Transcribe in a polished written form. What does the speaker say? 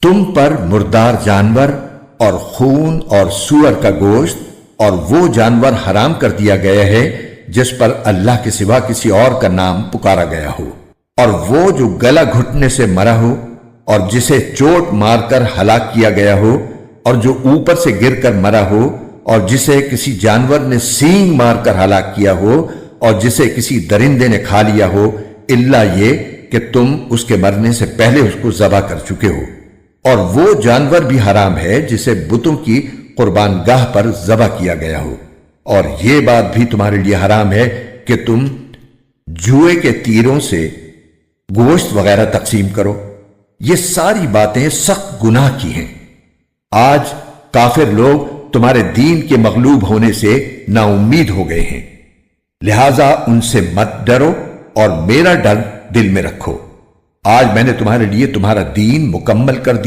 تم پر مردار جانور اور خون اور سور کا گوشت اور وہ جانور حرام کر دیا گیا ہے جس پر اللہ کے سوا کسی اور کا نام پکارا گیا ہو، اور وہ جو گلا گھٹنے سے مرا ہو اور جسے چوٹ مار کر ہلاک کیا گیا ہو، اور جو اوپر سے گر کر مرا ہو اور جسے کسی جانور نے سینگ مار کر ہلاک کیا ہو اور جسے کسی درندے نے کھا لیا ہو، الا یہ کہ تم اس کے مرنے سے پہلے اس کو ذبح کر چکے ہو۔ اور وہ جانور بھی حرام ہے جسے بتوں کی قربان گاہ پر ذبح کیا گیا ہو۔ اور یہ بات بھی تمہارے لیے حرام ہے کہ تم جوئے کے تیروں سے گوشت وغیرہ تقسیم کرو۔ یہ ساری باتیں سخت گناہ کی ہیں۔ آج کافر لوگ تمہارے دین کے مغلوب ہونے سے نا امید ہو گئے ہیں، لہذا ان سے مت ڈرو اور میرا ڈر دل میں رکھو۔ آج میں نے تمہارے لیے تمہارا دین مکمل کر دیا۔